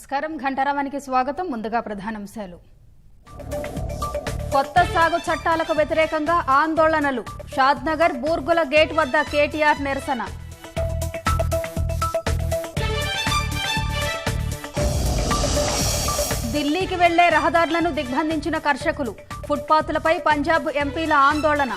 నమస్కారం ఘంటారావానికి స్వాగతం. ముందుగా ప్రధానాంశాలు. కొత్త సాగు చట్టాలకు వ్యతిరేకంగా ఆందోళనలు. షాద్నగర్ బూర్గుల గేట్ వద్ద కేటీఆర్ నిరసన. ఢిల్లీకి వెళ్లే రహదారులను దిగ్బంధించిన కర్షకులు. ఫుట్పాత్లపై పంజాబ్ ఎంపీల ఆందోళన.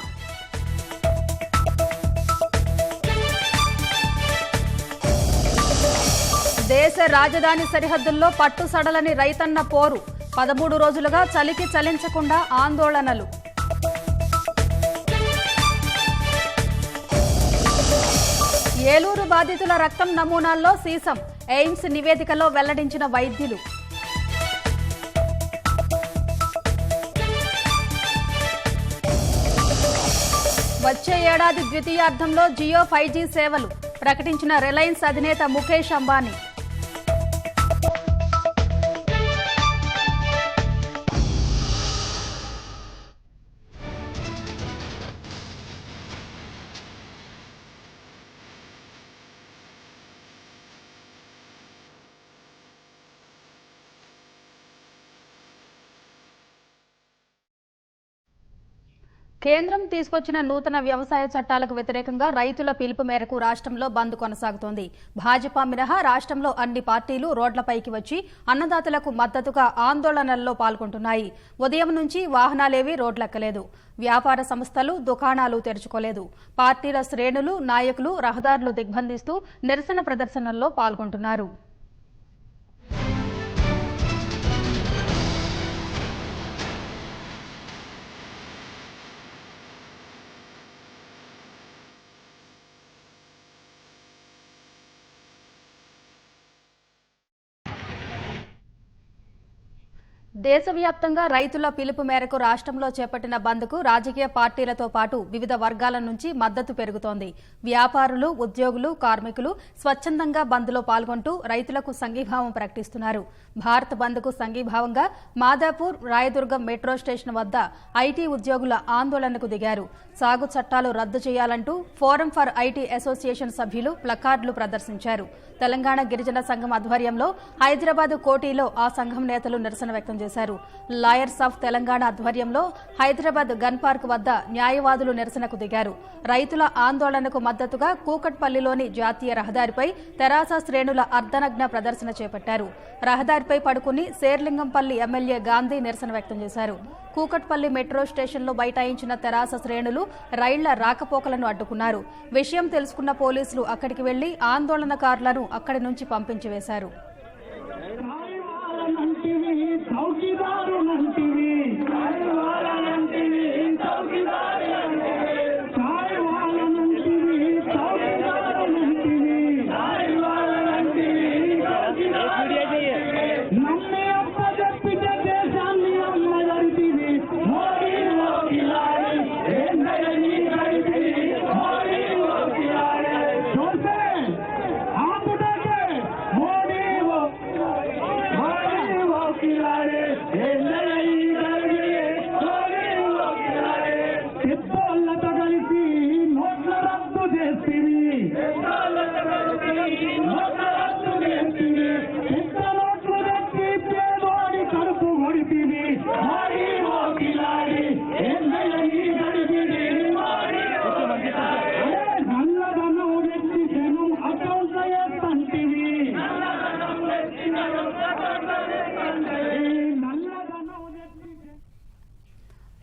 దేశ రాజధాని సరిహద్దుల్లో పట్టు సడలని రైతన్న పోరు. 13 రోజులుగా చలికి చలించకుండా ఆందోళనలు. ఏలూరు బాధితుల రక్తం నమూనాల్లో సీసం. ఎయిమ్స్ నివేదికలో వెల్లడించిన వైద్యులు. వచ్చే ఏడాది ద్వితీయార్థంలో జియో 5G సేవలు ప్రకటించిన రిలయన్స్ అధినేత ముఖేష్ అంబానీ. కేంద్రం తీసుకొచ్చిన నూతన వ్యవసాయ చట్టాలకు వ్యతిరేకంగా రైతుల పిలుపు మేరకు రాష్ట్రంలో బంద్ కొనసాగుతోంది. భాజపా మినహా రాష్ట్రంలో అన్ని పార్టీలు రోడ్లపైకి వచ్చి అన్నదాతలకు మద్దతుగా ఆందోళనల్లో పాల్గొంటున్నాయి. ఉదయం నుంచి వాహనాలేవీ రోడ్లెక్కలేదు. వ్యాపార సంస్థలు, దుకాణాలు తెరుచుకోలేదు. పార్టీల శ్రేణులు, నాయకులు రహదారులు దిగ్బంధిస్తూ నిరసన ప్రదర్శనల్లో పాల్గొంటున్నారు. దేశవ్యాప్తంగా రైతుల పిలుపు మేరకు రాష్ట్రంలో చేపట్టిన బంద్కు రాజకీయ పార్టీలతో పాటు వివిధ వర్గాల నుంచి మద్దతు పెరుగుతోంది. వ్యాపారులు, ఉద్యోగులు, కార్మికులు స్వచ్ఛందంగా బంద్లో పాల్గొంటూ రైతులకు సంఘీభావం ప్రకటిస్తున్నారు. భారత్ బంద్కు సంఘీభావంగా మాదాపూర్, రాయదుర్గం మెట్రో స్టేషన్ వద్ద ఐటీ ఉద్యోగుల ఆందోళనకు దిగారు. సాగు చట్టాలు రద్దు చేయాలంటూ ఫోరం ఫర్ ఐటీ అసోసియేషన్ సభ్యులు ప్లకార్డులు ప్రదర్శించారు. తెలంగాణ గిరిజన సంఘం ఆధ్వర్యంలో హైదరాబాద్ కోటిలో ఆ సంఘం నేతలు నిరసన వ్యక్తం చేశారు. లాయర్స్ ఆఫ్ తెలంగాణ ఆధ్వర్యంలో హైదరాబాద్ గన్ పార్క్ వద్ద న్యాయవాదులు నిరసనకు దిగారు. రైతుల ఆందోళనకు మద్దతుగా కూకట్పల్లిలోని జాతీయ రహదారిపై తెరాస శ్రేణుల అర్ధనగ్న ప్రదర్శన చేపట్టారు. రహదారిపై పడుకుని శేర్లింగంపల్లి ఎమ్మెల్యే గాంధీ నిరసన వ్యక్తం చేశారు. కూకట్పల్లి మెట్రో స్టేషన్లో బైఠాయించిన తెరాస శ్రేణులు రైళ్ల రాకపోకలను అడ్డుకున్నారు. విషయం తెలుసుకున్న పోలీసులు అక్కడికి వెళ్లి ఆందోళనకారులను అక్కడి నుంచి పంపించి వేశారు.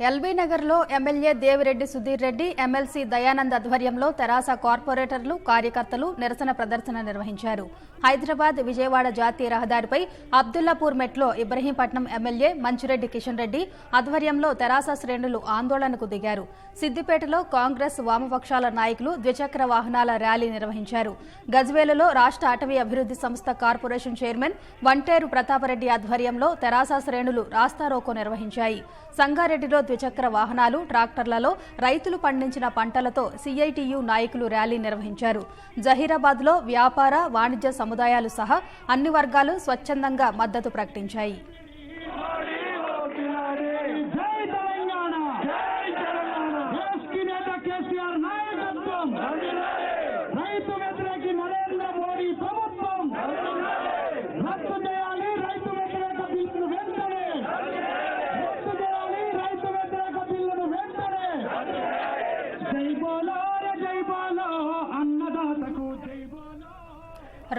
ఎల్బీ నగర్లో ఎమ్మెల్యే దేవిరెడ్డి సుధీర్ రెడ్డి, ఎమ్మెల్సీ దయానంద్ ఆధ్వర్యంలో తెరాస కార్పొరేటర్లు, కార్యకర్తలు నిరసన ప్రదర్శన నిర్వహించారు. హైదరాబాద్ విజయవాడ జాతీయ రహదారిపై అబ్దుల్లాపూర్ మెట్లో ఇబ్రహీంపట్నం ఎమ్మెల్యే మంచిరెడ్డి కిషన్ రెడ్డి ఆధ్వర్యంలో తెరాస శ్రేణులు ఆందోళనకు దిగారు. సిద్దిపేటలో కాంగ్రెస్ వామపక్షాల నాయకులు ద్విచక్ర వాహనాల ర్యాలీ నిర్వహించారు. గజ్వేలులో రాష్ట్ర అటవీ అభివృద్ధి సంస్థ కార్పొరేషన్ చైర్మన్ వంటేరు ప్రతాపరెడ్డి ఆధ్వర్యంలో తెరాస శ్రేణులు రాస్తారోకో నిర్వహించాయి. సంగారెడ్డిలో ద్విచక్ర వాహనాలు, ట్రాక్టర్లలో రైతులు పండించిన పంటలతో సిఐటియు నాయకులు ర్యాలీ నిర్వహించారు. జహీరాబాద్లో వ్యాపార, వాణిజ్య సముదాయాలు సహా అన్ని వర్గాలు స్వచ్ఛందంగా మద్దతు ప్రకటించాయి. రైతు వ్యతిరేకి నరేంద్ర మోడీ ప్రభుత్వం రద్దు చేయాలి.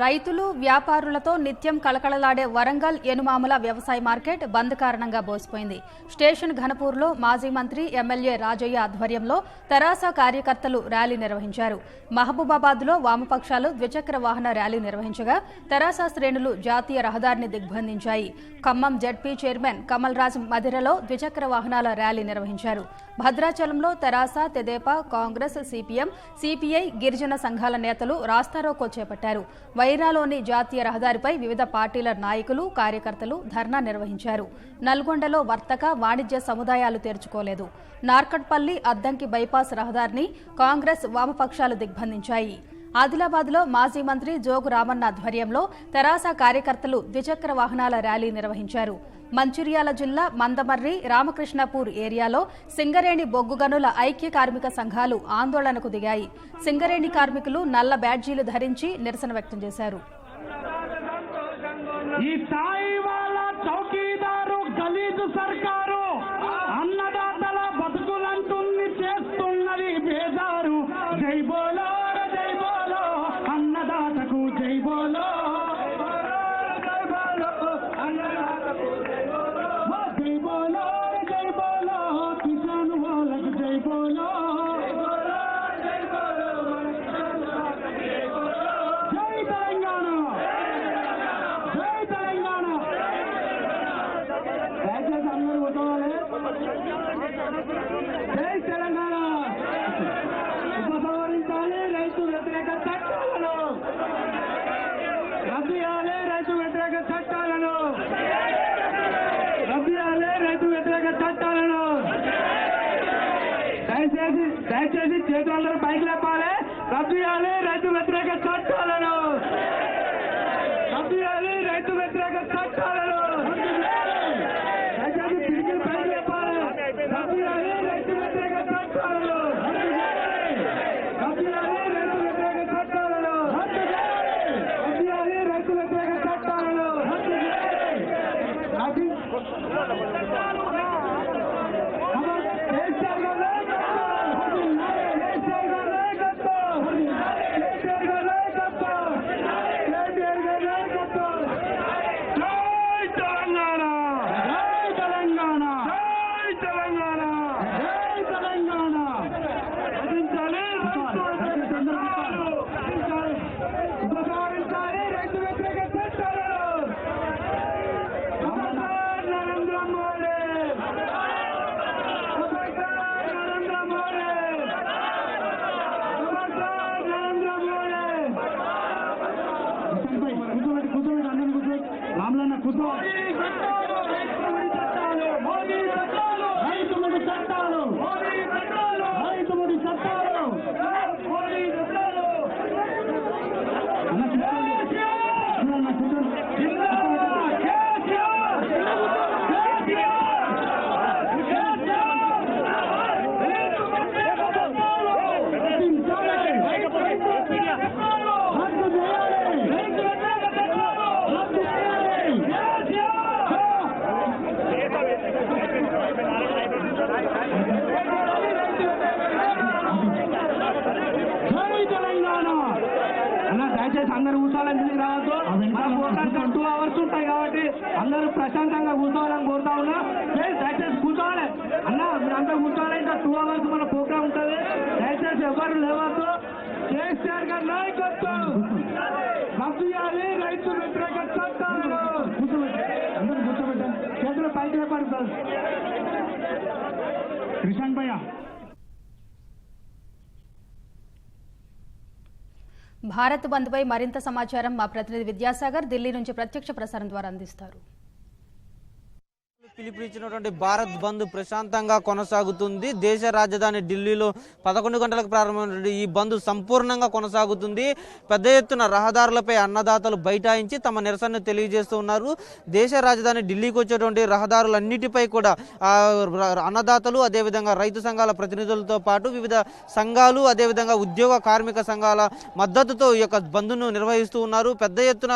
రైతులు వ్యాపారులతో నిత్యం కళకళలాడే వరంగల్ ఎనుమాముల వ్యవసాయ మార్కెట్ బంద్ కారణంగా బోసిపోయింది. స్టేషన్ ఘనపూర్లో మాజీ మంత్రి ఎమ్మెల్యే రాజయ్య ఆధ్వర్యంలో తెరాస కార్యకర్తలు ర్యాలీ నిర్వహించారు. మహబూబాబాద్లో వామపక్షాలు ద్విచక్ర వాహన ర్యాలీ నిర్వహించగా తెరాస శ్రేణులు జాతీయ రహదారిని దిగ్బంధించాయి. ఖమ్మం జడ్పీ చైర్మన్ కమల్ రాజ్ మధిరలో ద్విచక్ర వాహనాల ర్యాలీ నిర్వహించారు. భద్రాచలంలో తెరాస, తెదేపా, కాంగ్రెస్, సిపిఎం, సిపిఐ, గిరిజన సంఘాల నేతలు రాస్తారోకో చేపట్టారు. వైరాలోని జాతీయ రహదారిపై వివిధ పార్టీల నాయకులు, కార్యకర్తలు ధర్నా నిర్వహించారు. నల్గొండలో వర్తక, వాణిజ్య సముదాయాలు తెరుచుకోలేదు. నార్కట్పల్లి, అద్దంకి బైపాస్ రహదారిని కాంగ్రెస్, వామపక్షాలు దిగ్బంధించాయి. ఆదిలాబాద్లో మాజీ మంత్రి జోగు రామన్న ఆధ్వర్యంలో తెరాస కార్యకర్తలు ద్విచక్ర వాహనాల ర్యాలీ నిర్వహించారు. మంచిర్యాల జిల్లా మందమర్రి, రామకృష్ణపూర్ ఏరియాలో సింగరేణి బొగ్గు గనుల ఐక్య కార్మిక సంఘాలు ఆందోళనకు దిగాయి. సింగరేణి కార్మికులు నల్ల బ్యాడ్జీలు ధరించి నిరసన వ్యక్తం చేశారు. అన్నదాతల బతుకులంటున్ని చేస్తున్నది బేదారు. జై బోలో జై బోలో అన్నదాతకు జై బోలో, జై బోలో జై బోలో కిసాన్ వాళ్ళకు జై బోలో, జై తెలంగాణ, జై తెలంగాణ. దయచేసి అందరూ ఉదవాలి. జై తెలంగాణ. ఉపసంహరించాలి రైతు వ్యతిరేక చట్టాలను, రద్దు చేయాలి రైతు వ్యతిరేక చట్టాలను, రద్దు చేయాలి రైతు వ్యతిరేక చట్టాలను. దయచేసి చేతులందరూ పైకి లేపాలి. రద్దు చేయాలి రైతు వ్యతిరేక చట్టాలను, రద్దు చేయాలి రైతు వ్యతిరేక చట్టాలను. దయచేసి పిడికిలు పైకి లేపాలి. రద్దు చేయాలి రైతు వ్యతిరేక చట్టాలను, రద్దు చేయాలి రైతు వ్యతిరేక చట్టాలను, రద్దు చేయాలి రైతు వ్యతిరేక చట్టాలను. దయచేసి అందరూ కూర్చోవాలని తిరిగి రావద్దు. 2 అవర్స్ ఉంటాయి కాబట్టి అందరూ ప్రశాంతంగా కూర్చోవాలని కోరుతా ఉన్నా. దయచేసి కూర్చోవాలి అన్న, మీరంతా కూర్చోవాలి. ఇంకా 2 అవర్స్ మన ప్రోగ్రామ్ ఉంటుంది. దయచేసి ఎవరు లేవద్దు. కేసీఆర్ గారి నాయకత్వం, రద్దు చేయాలి రైతు వ్యతిరేక చట్టాలను. అందరూ కూర్చోబెట్టాలి. చేతులు పైకి లేపారు సార్. కృష్ణన్ భయ్య. భారత్ బంద్పై మరింత సమాచారం మా ప్రతినిధి విద్యాసాగర్ ఢిల్లీ నుంచి ప్రత్యక్ష ప్రసారం ద్వారా అందిస్తారు. పిలుపునిచ్చినటువంటి భారత్ బంద్ ప్రశాంతంగా కొనసాగుతుంది. దేశ రాజధాని ఢిల్లీలో 11 గంటలకు ప్రారంభమైనటువంటి ఈ బంద్ సంపూర్ణంగా కొనసాగుతుంది. పెద్ద ఎత్తున రహదారులపై అన్నదాతలు బైఠాయించి తమ నిరసనను తెలియజేస్తూ ఉన్నారు. దేశ రాజధాని ఢిల్లీకి వచ్చేటువంటి రహదారులన్నిటిపై కూడా అన్నదాతలు, అదేవిధంగా రైతు సంఘాల ప్రతినిధులతో పాటు వివిధ సంఘాలు, అదేవిధంగా ఉద్యోగ కార్మిక సంఘాల మద్దతుతో ఈ యొక్క బంద్ను నిర్వహిస్తూ ఉన్నారు. పెద్ద ఎత్తున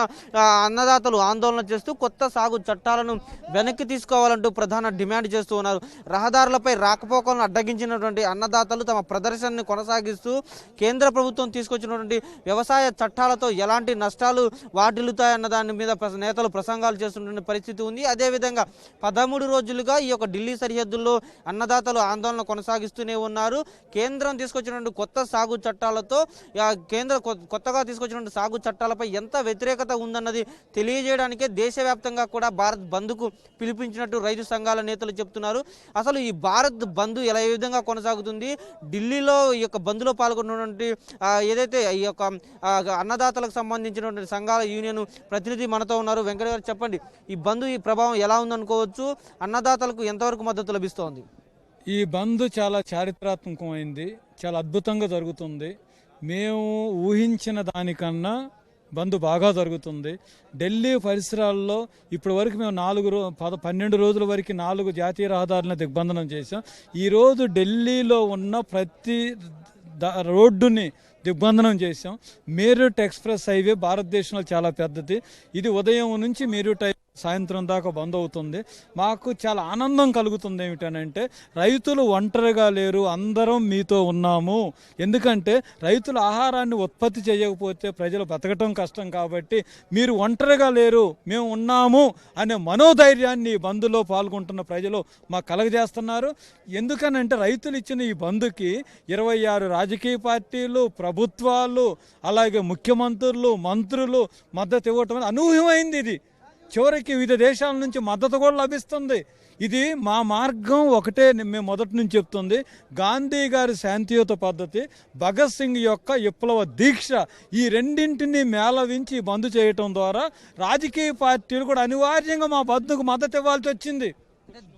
అన్నదాతలు ఆందోళన చేస్తూ కొత్త సాగు చట్టాలను వెనక్కి తీసుకోవాలి ఇవ్వాలంటూ ప్రధాన డిమాండ్ చేస్తూ ఉన్నారు. రహదారులపై రాకపోకలను అడ్డగించినటువంటి అన్నదాతలు తమ ప్రదర్శనని కొనసాగిస్తూ కేంద్ర ప్రభుత్వం తీసుకొచ్చినటువంటి వ్యవసాయ చట్టాలతో ఎలాంటి నష్టాలు వాటిల్లుతాయన్న దాని మీద నేతలు ప్రసంగాలు చేస్తున్న పరిస్థితి ఉంది. అదేవిధంగా 13 రోజులుగా ఈ యొక్క ఢిల్లీ సరిహద్దుల్లో అన్నదాతలు ఆందోళన కొనసాగిస్తూనే ఉన్నారు. కేంద్రం తీసుకొచ్చినటువంటి కొత్త సాగు చట్టాలతో కొత్తగా తీసుకొచ్చినటువంటి సాగు చట్టాలపై ఎంత వ్యతిరేకత ఉందన్నది తెలియజేయడానికే దేశవ్యాప్తంగా కూడా భారత్ బంద్కు పిలిపించినట్టు రైతు సంఘాల నేతలు చెప్తున్నారు. అసలు ఈ భారత్ బంద్ ఏ విధంగా కొనసాగుతుంది, ఢిల్లీలో ఈ యొక్క బంద్లో పాల్గొన్నటువంటి ఏదైతే ఈ యొక్క అన్నదాతలకు సంబంధించినటువంటి సంఘాల యూనియన్ ప్రతినిధి మనతో ఉన్నారు. వెంకట గారు చెప్పండి, ఈ బంద్ ఈ ప్రభావం ఎలా ఉందనుకోవచ్చు, అన్నదాతలకు ఎంతవరకు మద్దతు లభిస్తోంది? ఈ బంద్ చాలా చారిత్రాత్మకమైంది, చాలా అద్భుతంగా జరుగుతుంది. మేము ఊహించిన దానికన్నా బంద్ బాగా జరుగుతుంది. ఢిల్లీ పరిసరాల్లో ఇప్పటి వరకు మేము 12 రోజుల వరకు 4 జాతీయ రహదారులను దిగ్బంధనం చేసాం. ఈరోజు ఢిల్లీలో ఉన్న ప్రతి రోడ్డుని దిగ్బంధనం చేసాం. మీరట్ ఎక్స్ప్రెస్ హైవే భారతదేశంలో చాలా పెద్దది. ఇది ఉదయం నుంచి మీరట్ సాయంత్రం దాకా బంద్ అవుతుంది. మాకు చాలా ఆనందం కలుగుతుంది. ఏమిటనంటే రైతులు ఒంటరిగా లేరు, అందరం మీతో ఉన్నాము. ఎందుకంటే రైతులు ఆహారాన్ని ఉత్పత్తి చేయకపోతే ప్రజలు బతకటం కష్టం. కాబట్టి మీరు ఒంటరిగా లేరు, మేము ఉన్నాము అనే మనోధైర్యాన్ని ఈ బంద్లో పాల్గొంటున్న ప్రజలు మాకు కలగజేస్తున్నారు. ఎందుకనంటే రైతులు ఇచ్చిన ఈ బంద్కి 26 రాజకీయ పార్టీలు, ప్రభుత్వాలు, అలాగే ముఖ్యమంత్రులు, మంత్రులు మద్దతు ఇవ్వటం అనూహ్యమైంది. ఇది చివరికి వివిధ దేశాల నుంచి మద్దతు కూడా లభిస్తుంది. ఇది మా మార్గం ఒకటే మేము మొదటి నుంచి చెప్తుంది. గాంధీ గారి శాంతియుత పద్ధతి, భగత్ సింగ్ యొక్క విప్లవ దీక్ష, ఈ రెండింటినీ మేళవించి బంద్ చేయటం ద్వారా రాజకీయ పార్టీలు కూడా అనివార్యంగా మా బంద్కు మద్దతు ఇవ్వాల్సి వచ్చింది.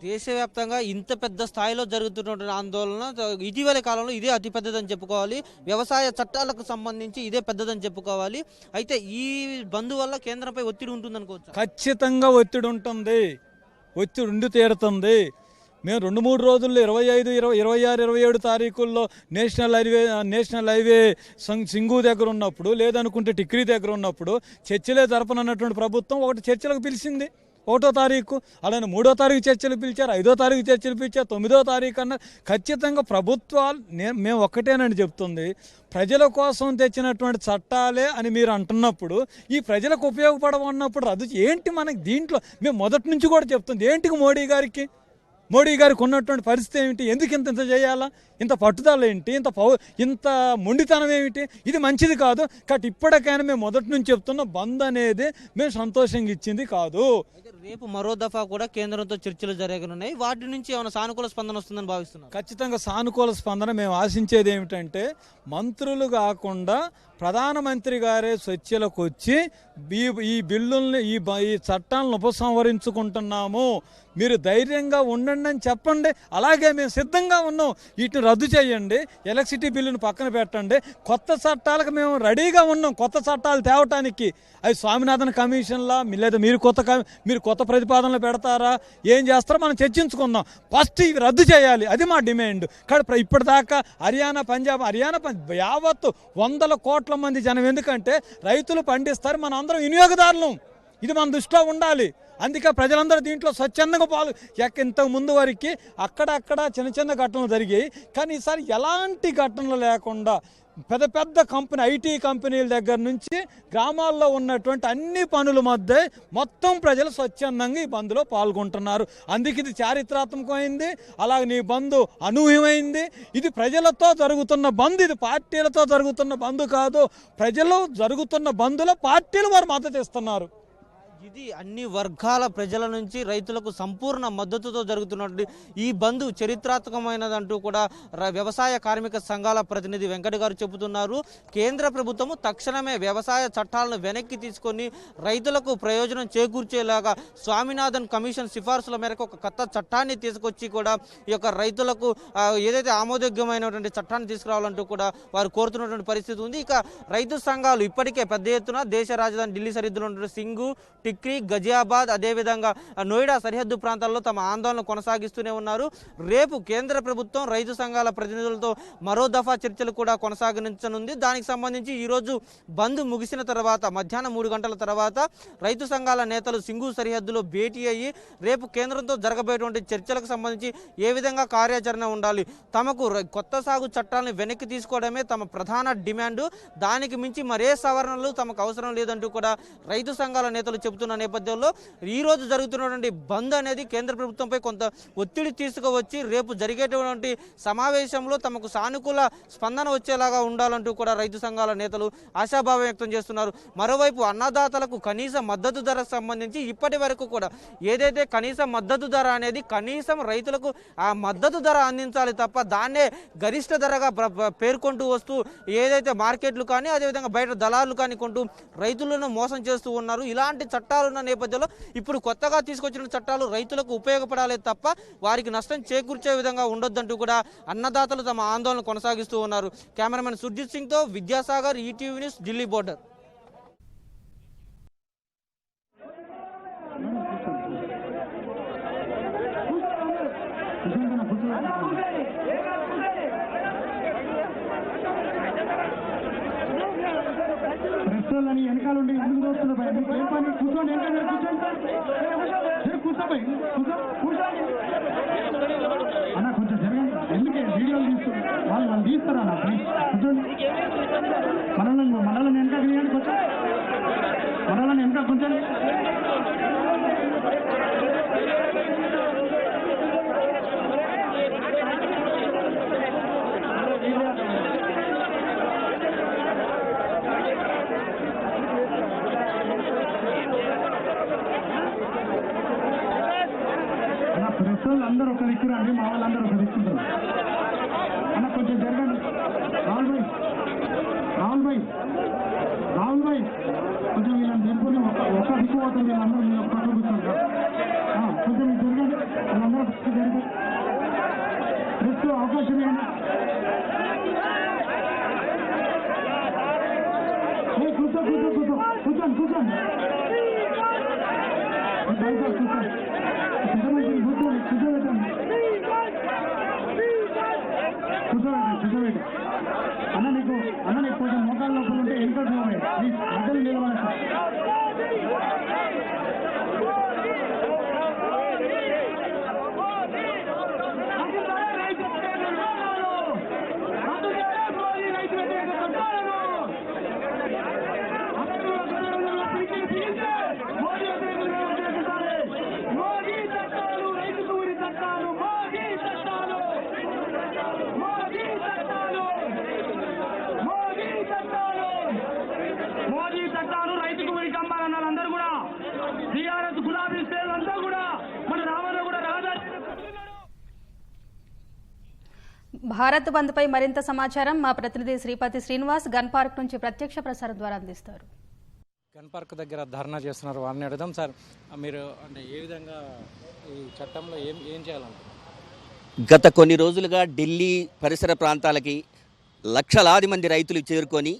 దేశవ్యాప్తంగా ఇంత పెద్ద స్థాయిలో జరుగుతున్న ఆందోళన ఇటీవల కాలంలో ఇదే అతిపెద్దదని చెప్పుకోవాలి. వ్యవసాయ చట్టాలకు సంబంధించి ఇదే పెద్దదని చెప్పుకోవాలి. అయితే ఈ బంద్ వల్ల కేంద్రంపై ఒత్తిడి ఉంటుందనుకోవచ్చు. ఖచ్చితంగా ఒత్తిడి ఉంటుంది, ఒత్తిడి ఉండి తీరుతుంది. మేము 2-3 రోజుల్లో 25, 26, 27 తారీఖుల్లో నేషనల్ హైవే సింగు దగ్గర ఉన్నప్పుడు, లేదనుకుంటే టిక్రీ దగ్గర ఉన్నప్పుడు చర్చలే జరపనన్నటువంటి ప్రభుత్వం ఒకటి చర్చలకు పిలిచింది 1వ తారీఖు. అలానే 3వ తారీఖు చర్చలు పిలిచారు, 5వ తారీఖు చర్చలు పిలిచారు, 9వ తారీఖు అన్నారు. ఖచ్చితంగా ప్రభుత్వాలు మేము ఒక్కటేనని చెప్తుంది, ప్రజల కోసం తెచ్చినటువంటి చట్టాలే అని మీరు అంటున్నప్పుడు ఈ ప్రజలకు ఉపయోగపడమన్నప్పుడు రద్దు ఏంటి? మనకి దీంట్లో మేము మొదటి నుంచి కూడా చెప్తుంది ఏంటికి మోడీ గారికి ఉన్నటువంటి పరిస్థితి ఏమిటి? ఎందుకు ఇంత చేయాలా? ఇంత పట్టుదల ఏంటి? ఇంత మొండితనం ఏమిటి? ఇది మంచిది కాదు. కాబట్టి ఇప్పటికైనా మేము మొదటి నుంచి చెప్తున్న బంద్ అనేది మేము సంతోషంగా ఇచ్చింది కాదు. రేపు మరో దఫా కూడా కేంద్రంతో చర్చలు జరగనున్నాయి. వాటి నుంచి ఏమైనా సానుకూల స్పందన వస్తుందని భావిస్తున్నాం. ఖచ్చితంగా సానుకూల స్పందన. మేము ఆశించేది ఏమిటంటే మంత్రులు కాకుండా ప్రధానమంత్రి గారే చర్చలకు వచ్చి ఈ బిల్లుల్ని ఈ చట్టాలను ఉపసంహరించుకుంటున్నాము, మీరు ధైర్యంగా ఉండండి అని చెప్పండి. అలాగే మేము సిద్ధంగా ఉన్నాం. వీటిని రద్దు చేయండి, ఎలక్ట్రిసిటీ బిల్లును పక్కన పెట్టండి, కొత్త చట్టాలకు మేము రెడీగా ఉన్నాం. కొత్త చట్టాలు తేవటానికి అవి స్వామినాథన్ కమిషన్లా లేదా మీరు కొత్త ప్రతిపాదనలు పెడతారా, ఏం చేస్తారో మనం చర్చించుకుందాం. ఫస్ట్ ఇవి రద్దు చేయాలి, అది మా డిమాండ్. కానీ ఇప్పటిదాకా హర్యానా పంజాబ్ యావత్తు 100 కోట్ల మంది జనం, ఎందుకంటే రైతులు పండిస్తారు, మన అందరం వినియోగదారులు. ఇది మన దృష్టిలో ఉండాలి. అందుకే ప్రజలందరూ దీంట్లో స్వచ్ఛందంగా ఇంతకు ముందు వరకు అక్కడక్కడ చిన్న ఘటనలు జరిగాయి. కానీ ఈసారి ఎలాంటి ఘటనలు లేకుండా పెద్ద ఐటీ కంపెనీల దగ్గర నుంచి గ్రామాల్లో ఉన్నటువంటి అన్ని పనుల మధ్య మొత్తం ప్రజలు స్వచ్ఛందంగా ఈ బంద్లో పాల్గొంటున్నారు. అందుకే ఇది చారిత్రాత్మకమైంది. అలాగే నీ బంద్ అనూహ్యమైంది. ఇది ప్రజలతో జరుగుతున్న బంద్, ఇది పార్టీలతో జరుగుతున్న బంద్ కాదు. ప్రజలు జరుగుతున్న బంద్లో పార్టీలు వారు మద్దతు ఇస్తున్నారు. ఇది అన్ని వర్గాల ప్రజల నుంచి రైతులకు సంపూర్ణ మద్దతుతో జరుగుతున్నటువంటి ఈ బంద్ చరిత్రాత్మకమైనదంటూ కూడా వ్యవసాయ కార్మిక సంఘాల ప్రతినిధి వెంకట గారు చెబుతున్నారు. కేంద్ర ప్రభుత్వము తక్షణమే వ్యవసాయ చట్టాలను వెనక్కి తీసుకొని రైతులకు ప్రయోజనం చేకూర్చేలాగా స్వామినాథన్ కమిషన్ సిఫార్సుల మేరకు ఒక కొత్త చట్టాన్ని తీసుకొచ్చి కూడా ఈ యొక్క రైతులకు ఏదైతే ఆమోదయోగ్యమైనటువంటి చట్టాన్ని తీసుకురావాలంటూ కూడా వారు కోరుతున్నటువంటి పరిస్థితి ఉంది. ఇక రైతు సంఘాలు ఇప్పటికే పెద్ద ఎత్తున దేశ రాజధాని ఢిల్లీ సరిహద్దులో ఉన్నటువంటి సింగు, సిక్రీ, గజియాబాద్, అదేవిధంగా నోయిడా సరిహద్దు ప్రాంతాల్లో తమ ఆందోళన కొనసాగిస్తూనే ఉన్నారు. రేపు కేంద్ర ప్రభుత్వం రైతు సంఘాల ప్రతినిధులతో మరో దఫా చర్చలు కూడా కొనసాగించనుంది. దానికి సంబంధించి ఈరోజు బంద్ ముగిసిన తర్వాత మధ్యాహ్నం 3 గంటల తర్వాత రైతు సంఘాల నేతలు సింగు సరిహద్దులో భేటీ అయ్యి రేపు కేంద్రంతో జరగబోయేటువంటి చర్చలకు సంబంధించి ఏ విధంగా కార్యాచరణ ఉండాలి, తమకు కొత్త సాగు చట్టాలను వెనక్కి తీసుకోవడమే తమ ప్రధాన డిమాండ్, దానికి మించి మరే సవరణలు తమకు అవసరం లేదంటూ కూడా రైతు సంఘాల నేతలు చెబుతున్న నేపథ్యంలో ఈరోజు జరుగుతున్నటువంటి బంద్ అనేది కేంద్ర ప్రభుత్వంపై కొంత ఒత్తిడి తీసుకువచ్చి రేపు జరిగేటువంటి సమావేశంలో తమకు సానుకూల స్పందన వచ్చేలాగా ఉండాలంటూ కూడా రైతు సంఘాల నేతలు ఆశాభావం వ్యక్తం చేస్తున్నారు. మరోవైపు అన్నదాతలకు కనీస మద్దతు ధరకు సంబంధించి ఇప్పటి వరకు కూడా ఏదైతే కనీస మద్దతు ధర అనేది కనీసం రైతులకు ఆ మద్దతు ధర అందించాలి తప్ప దాన్నే గరిష్ట ధరగా పేర్కొంటూ వస్తూ ఏదైతే మార్కెట్లు కానీ అదేవిధంగా బయట దళారులు కానీ కొంటూ రైతులను మోసం చేస్తూ ఉన్నారు. ఇలాంటి చట్టాలు ఉన్న నేపథ్యంలో ఇప్పుడు కొత్తగా తీసుకొచ్చిన చట్టాలు రైతులకు ఉపయోగపడాలి తప్ప వారికి నష్టం చేకూర్చే విధంగా ఉండొద్దంటూ కూడా అన్నదాతలు తమ ఆందోళన కొనసాగిస్తూ ఉన్నారు. కెమెరామెన్ సుర్జిత్ సింగ్తో Vidyasagar, ETV news, Delhi border. ప్రెస్టోళ్ళని వెనకాల ఉండి ఎందుకు దోస్తున్నా భయ మీకు ఏం పని? కూర్చోండి, వెనకాల కూర్చోండి, కూర్చోపోయి కూర్చోండి అన్న, కొంచెం జరగండి. ఎందుకే వీడియోలు తీస్తున్నారు వాళ్ళు తీస్తారా అన్న? ప్లీజ్ కూర్చోండి. మనల్ని వెనక తీయండి, కొంచెం మనల్ని వెనక కొంచెం. అందరూ ఒక దిక్కు రండి, మా వాళ్ళందరూ ఒక దిక్కుంటారు అన్న, కొంచెం జరగండి. రాహుల్ భాయ్ కొంచెం వీళ్ళని జరుపుకొని ఒక దిక్కు పోతుంది, వీళ్ళందరూ మీరు ఒక పక్క కూర్చుంటారు. కొంచెం జరగండి, వాళ్ళందరూ జరగండి. ప్రెస్ అవకాశం ఏంటి? కూర్చోండి కూర్చోండి కూర్చోండి. కూర్చోబెట్టి అన్న, నీకు కొంచెం మోకాళ్ళ లోపల ఉంటే వెనుక ప్లీజ్ మధ్యలో నిలబడాలి. భారత్ బంద్పై మరింత సమాచారం మా ప్రతినిధి శ్రీపతి శ్రీనివాస్ గన్ పార్క్ నుంచి ప్రత్యక్ష ప్రసారం ద్వారా అందిస్తారు. గన్ పార్క్ దగ్గర ధర్నా చేస్తున్నారు, వారిని అడుగుదాం. సార్, మీరు అంటే ఏ విధంగా ఈ చట్టంలో ఏం చేయాలంటారు? గత కొన్ని రోజులుగా ఢిల్లీ పరిసర ప్రాంతాలకి లక్షలాది మంది రైతులు చేరుకొని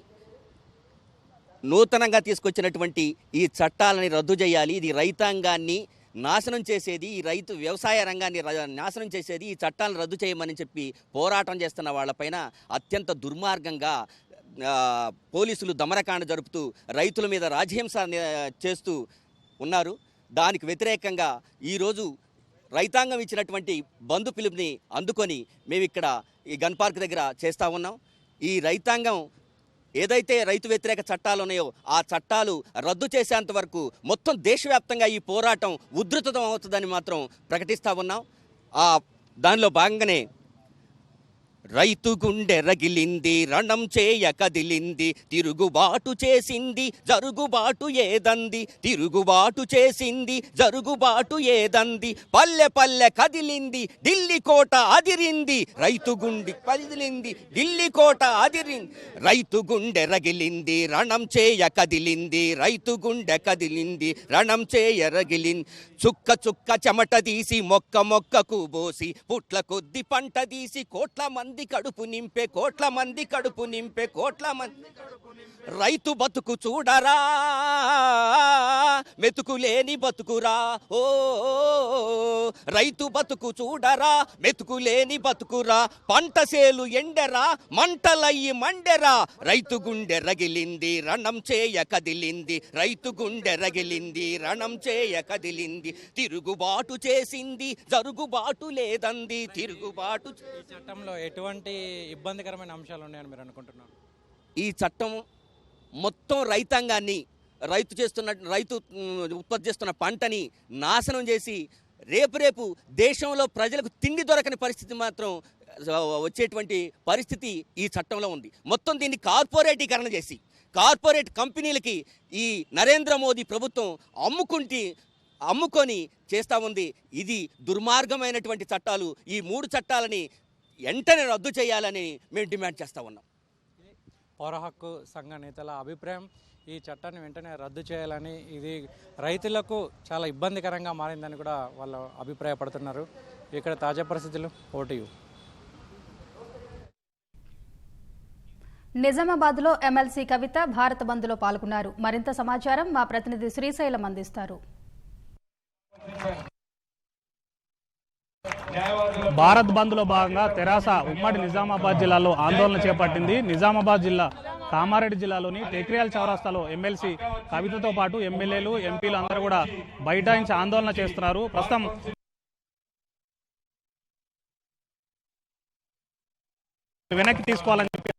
నూతనంగా తీసుకొచ్చినటువంటి ఈ చట్టాలని రద్దు చేయాలి, ఇది రైతాంగాన్ని నాశనం చేసేది, ఈ రైతు వ్యవసాయ రంగాన్ని నాశనం చేసేది, ఈ చట్టాలను రద్దు చేయమని చెప్పి పోరాటం చేస్తున్న వాళ్ళపైన అత్యంత దుర్మార్గంగా పోలీసులు దమనకాండ జరుపుతూ రైతుల మీద రాజహింస చేస్తూ ఉన్నారు. దానికి వ్యతిరేకంగా ఈరోజు రైతాంగం ఇచ్చినటువంటి బంధు పిలుపుని అందుకొని మేము ఇక్కడ ఈ గన్ పార్క్ దగ్గర చేస్తూ ఉన్నాం. ఈ రైతాంగం ఏదైతే రైతు వ్యతిరేక చట్టాలు ఉన్నాయో ఆ చట్టాలు రద్దు చేసేంత వరకు మొత్తం దేశవ్యాప్తంగా ఈ పోరాటం ఉధృతం అవుతుందని మాత్రం ప్రకటిస్తూ ఉన్నాం. దానిలో భాగంగానే రైతు గుండె రగిలింది, రణం చేయ కదిలింది, తిరుగుబాటు చేసింది జరుగుబాటు ఏదంది, తిరుగుబాటు చేసింది జరుగుబాటు ఏదంది, పల్లె పల్లె కదిలింది ఢిల్లీ కోట అదిరింది, రైతు గుండె కదిలింది ఢిల్లీ కోట అదిరింది, రైతు గుండె రగిలింది రణం చేయ కదిలింది, రైతు గుండె కదిలింది రణం చేయ రగిలింది, చుక్క చుక్క చెమట తీసి మొక్క మొక్కకు బోసి పుట్ల కొద్ది పంట తీసి కోట్ల మంది మంది కడుపు నింపే కోట్ల మంది కడుపు నింపే కోట్ల మంది రైతు బతుకు చూడరా మెతుకులేని బతుకురా ఓ రైతు బతుకు చూడరా మెతుకులేని బతుకురా పంట సేలు ఎండెరా మంటలయ్యి మండెరా రైతు గుండె రగిలింది రణం చేయ కదిలింది రైతు గుండె రగిలింది రణం చేయ కదిలింది తిరుగుబాటు చేసింది జరుగుబాటు లేదంది తిరుగుబాటు. ఈ చట్టంలో ఎటువంటి ఇబ్బందికరమైన అంశాలు ఉన్నాయని మీరు అనుకుంటున్నారు? ఈ చట్టం మొత్తం రైతాంగాన్ని రైతు ఉత్పత్తి చేస్తున్న పంటని నాశనం చేసి రేపు దేశంలో ప్రజలకు తిండి దొరకని పరిస్థితి మాత్రం వచ్చేటువంటి పరిస్థితి ఈ చట్టంలో ఉంది. మొత్తం దీన్ని కార్పొరేటీకరణ చేసి కార్పొరేట్ కంపెనీలకి ఈ నరేంద్ర మోదీ ప్రభుత్వం అమ్ముకొని చేస్తూ ఉంది. ఇది దుర్మార్గమైనటువంటి చట్టాలు. ఈ 3 చట్టాలని వెంటనే రద్దు చేయాలని మేము డిమాండ్ చేస్తూ ఉన్నాం. పౌర హక్కు సంఘ నేతల అభిప్రాయం ఈ చట్టాన్ని వెంటనే రద్దు చేయాలని, ఇది రైతులకు చాలా ఇబ్బందికరంగా మారిందని కూడా వాళ్ళు అభిప్రాయపడుతున్నారు. ఇక్కడ తాజా పరిస్థితులు ఓటీయు. నిజామాబాద్లో ఎమ్మెల్సీ కవిత భారత్ బంద్లో పాల్గొన్నారు. మరింత సమాచారం మా ప్రతినిధి శ్రీశైలం అందిస్తారు. భారత్ బంద్లో భాగంగా తెరాస ఉమ్మడి నిజామాబాద్ జిల్లాలో ఆందోళన చేపట్టింది. నిజామాబాద్ జిల్లా కామారెడ్డి జిల్లాలోని టెక్రియాల్ చౌరస్తాలో ఎమ్మెల్సీ కవితతో పాటు ఎమ్మెల్యేలు ఎంపీలు అందరూ కూడా బైఠాయించి ఆందోళన చేస్తున్నారు. ప్రస్తుతం వెనక్కి తీసుకోవాలని చెప్పి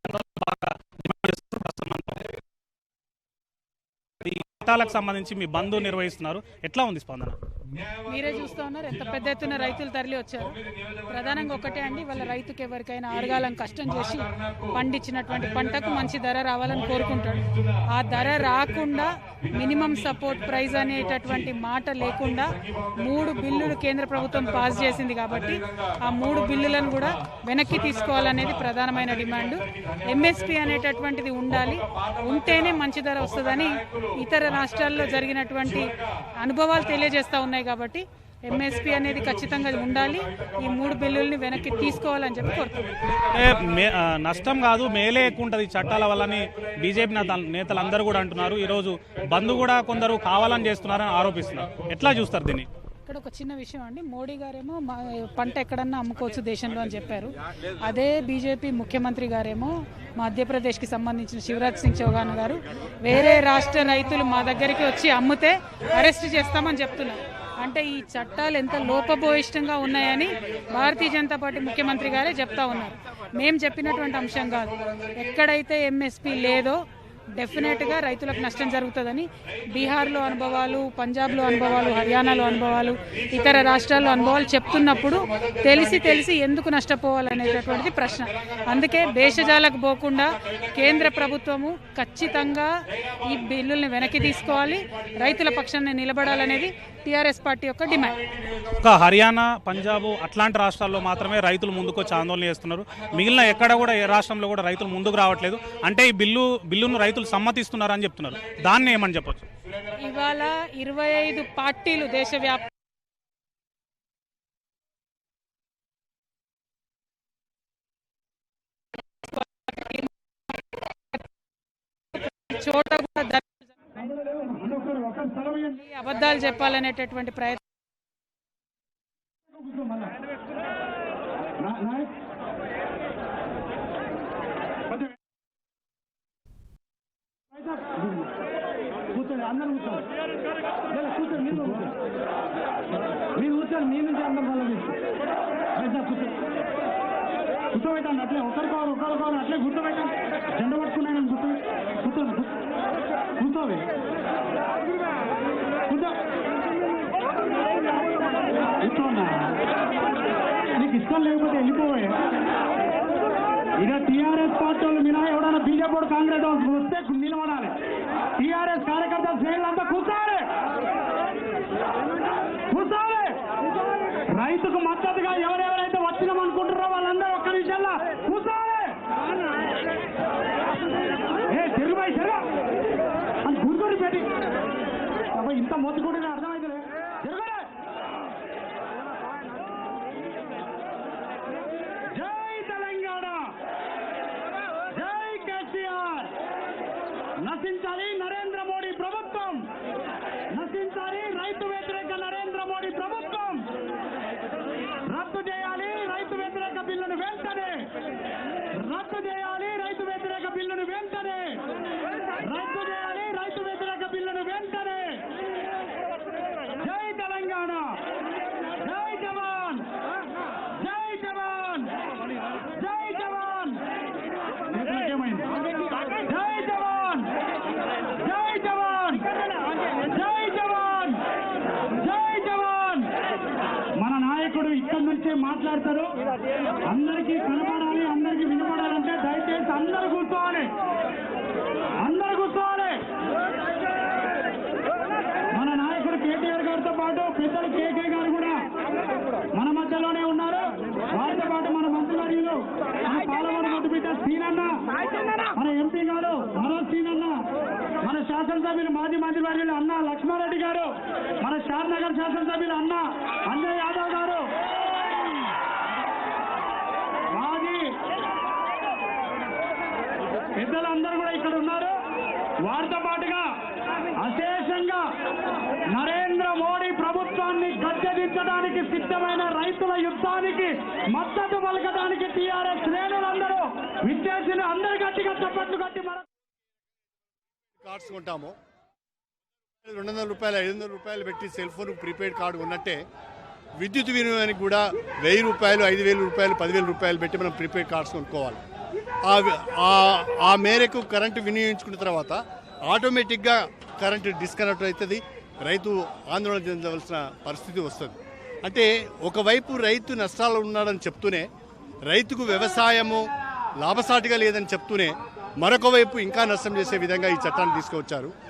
చట్టాలకు సంబంధించి మీ బంధు నిర్వహిస్తున్నారు. ఎట్లా ఉంది స్పందన? మీరే చూస్తూ ఉన్నారు ఎంత పెద్ద ఎత్తున రైతులు తరలి వచ్చారు. ప్రధానంగా ఒకటే అండి, వాళ్ళ రైతుకి ఎవరికైనా ఆరుగాలం కష్టం చేసి పండించినటువంటి పంటకు మంచి ధర రావాలని కోరుకుంటాడు. ఆ ధర రాకుండా మినిమం సపోర్ట్ ప్రైస్ అనేటటువంటి మాట లేకుండా 3 బిల్లులు కేంద్ర ప్రభుత్వం పాస్ చేసింది. కాబట్టి ఆ 3 బిల్లులను కూడా వెనక్కి తీసుకోవాలనేది ప్రధానమైన డిమాండ్. ఎంఎస్పీ అనేటటువంటిది ఉండాలి, ఉంటేనే మంచి ధర వస్తుందని ఇతర రాష్ట్రాల్లో జరిగినటువంటి అనుభవాలు తెలియజేస్తూ ఉన్నాయి. కాబట్టి ఎంఎస్పీ అనేది ఖచ్చితంగా ఉండాలి. ఈ 3 బిల్లుల్ని వెనక్కి తీసుకోవాలని చెప్పి కోరుతున్నాం. నష్టం కాదు, మేలే ఎక్కువ ఉంటుంది చట్టాల వల్లని బీజేపీ నేతలందరూ కూడా అంటున్నారు. ఈరోజు బంద్ కూడా కొందరు కావాలని చేస్తున్నారని ఆరోపిస్తున్నారు. ఎట్లా చూస్తారు దీన్ని? ఇక్కడ ఒక చిన్న విషయం అండి, మోడీ గారేమో పంట ఎక్కడన్నా అమ్ముకోవచ్చు దేశంలో అని చెప్పారు. అదే బీజేపీ ముఖ్యమంత్రి గారేమో మధ్యప్రదేశ్కి సంబంధించిన శివరాజ్ సింగ్ చౌహాన్ గారు వేరే రాష్ట్ర రైతులు మా దగ్గరికి వచ్చి అమ్మితే అరెస్ట్ చేస్తామని చెప్తున్నారు. అంటే ఈ చట్టాలు ఎంత లోపభూయిష్టంగా ఉన్నాయని భారతీయ జనతా పార్టీ ముఖ్యమంత్రి గారే చెప్తా ఉన్నారు. మేము చెప్పినటువంటి అంశం కాదు. ఎక్కడైతే ఎంఎస్పీ లేదో డెఫినెట్గా రైతులకు నష్టం జరుగుతుందని బీహార్లో అనుభవాలు, పంజాబ్లో అనుభవాలు, హర్యానాలో అనుభవాలు, ఇతర రాష్ట్రాల్లో అనుభవాలు చెప్తున్నప్పుడు తెలిసి ఎందుకు నష్టపోవాలనేటటువంటిది ప్రశ్న. అందుకే భేషజాలకు పోకుండా కేంద్ర ప్రభుత్వము ఖచ్చితంగా ఈ బిల్లుల్ని వెనక్కి తీసుకోవాలి, రైతుల పక్షాన్ని నిలబడాలనేది టీఆర్ఎస్ పార్టీ యొక్క డిమాండ్. ఒక హర్యానా, పంజాబ్ అట్లాంటి రాష్ట్రాల్లో మాత్రమే రైతులు ముందుకొచ్చి ఆందోళన చేస్తున్నారు. మిగిలిన ఎక్కడ కూడా ఏ రాష్ట్రంలో కూడా రైతులు ముందుకు రావట్లేదు. అంటే ఈ బిల్లును రైతులు సమ్మతిస్తున్నారని చెప్తున్నారు. దాన్ని ఏమని చెప్పొచ్చు? ఇవాళ 25 పార్టీలు దేశవ్యాప్తంగా చోట కూడా అబద్ధాలు చెప్పాలనేటటువంటి ప్రయత్నం కూర్చోండి, అందరూ కూర్చోండి, కూర్చోండి, మీరు కూర్చోండి, మీ నుంచి అందరూ కూర్చోబెట్టండి. అట్లే ఒకరికోరు అట్లే కూర్చోబెట్టండి. జెండ పట్టుకున్నాను కూర్చోండి, కూర్చోవి కూర్చోన్నా. నీకు ఇష్టం లేకపోతే వెళ్ళిపోవే. ఇక టీఆర్ఎస్ పార్టీ వాళ్ళు మినా ఎవడన్నా బీజేపీ కాంగ్రెస్ వాళ్ళు వస్తే నిలబడాలి. టీఆర్ఎస్ కార్యకర్తలు శ్రేణులంతా కూర్చోవాలి. రైతుకు మద్దతుగా ఎవరెవరైతే వచ్చినామనుకుంటారో వాళ్ళందరూ ఒక్క నిమిషంలో కూర్చోవాలి. తెలుగుబాయి సరే అని కూర్చొని పెట్టి ఇంత మొత్తుకుంటే అర్థమైతే తిరగలే. జై తెలంగాణ. నశించాలి నరేంద్ర మోడీ ప్రభుత్వం, నశించాలి రైతు వ్యతిరేక నరేంద్ర మోడీ ప్రభుత్వం, రద్దు చేయాలి రైతు వ్యతిరేక బిల్లును వెంటనే, రద్దు చేయాలి రైతు వ్యతిరేక బిల్లును వెంటనే, రద్దు చేయాలి రైతు వ్యతిరేక బిల్లును వెంటనే. జై తెలంగాణ, జై జవాన్, జై జవాన్, జై జవాన్. ఏమైంది? జై జవాన్, జై జవాన్, జై జవాన్, జై జవాన్. మన నాయకుడు ఇక్కడి నుంచే మాట్లాడతారు. అందరికీ కనపడాలి, అందరికీ వినపడాలంటే దయచేసి అందరూ కూర్చోవాలి, అందరూ కూర్చోవాలి. మన నాయకుడు కేటీఆర్ గారితో పాటు పెద్దలు కేకే గారు కూడా మన మధ్యలోనే ఉన్నారు. వారితో పాటు మన మంత్రివర్యులు, మన పాలమూరు ముద్దుబిడ్డ సీనన్న, మన ఎంపీ గారు మనోజ్ సీనన్న, మన శాసనసభ్యులు మాజీ మంత్రివర్యులు అన్న లక్ష్మారెడ్డి గారు, మన షాద్నగర్ శాసనసభ్యులు అన్న అంజయ్ యాదవ్ గారు, మాజీ పెద్దలందరూ కూడా ఇక్కడ ఉన్నారు. వారితో పాటుగా అశేషంగా నరేంద్ర మోడీ ప్రభుత్వాన్ని గద్దెదించడానికి సిద్ధమైన రైతుల యుద్ధానికి మద్దతు పలకడానికి టీఆర్ఎస్ శ్రేణులందరూ విద్యార్థులు అందరూ గట్టిగా చప్పట్లు కట్టి కార్డ్స్ కొంటాము. 200 రూపాయలు 500 రూపాయలు పెట్టి సెల్ ఫోన్ ప్రీపెయిడ్ కార్డు ఉన్నట్టే విద్యుత్ వినియోగానికి కూడా 1000 రూపాయలు 5000 రూపాయలు 10,000 రూపాయలు పెట్టి మనం ప్రీపెయిడ్ కార్డ్స్ కొనుక్కోవాలి. ఆ మేరకు కరెంటు వినియోగించుకున్న తర్వాత ఆటోమేటిక్గా కరెంటు డిస్కనెక్ట్ అవుతుంది. రైతు ఆందోళన చెందవలసిన పరిస్థితి వస్తుంది. అంటే ఒకవైపు రైతు నష్టాలు ఉన్నాడని చెప్తూనే, రైతుకు వ్యవసాయము లాభసాటిగా లేదని చెప్తూనే, మరొక వైపు ఇంకా నష్టం చేసే విధంగా ఈ చట్టాన్ని తీసుకువచ్చారు.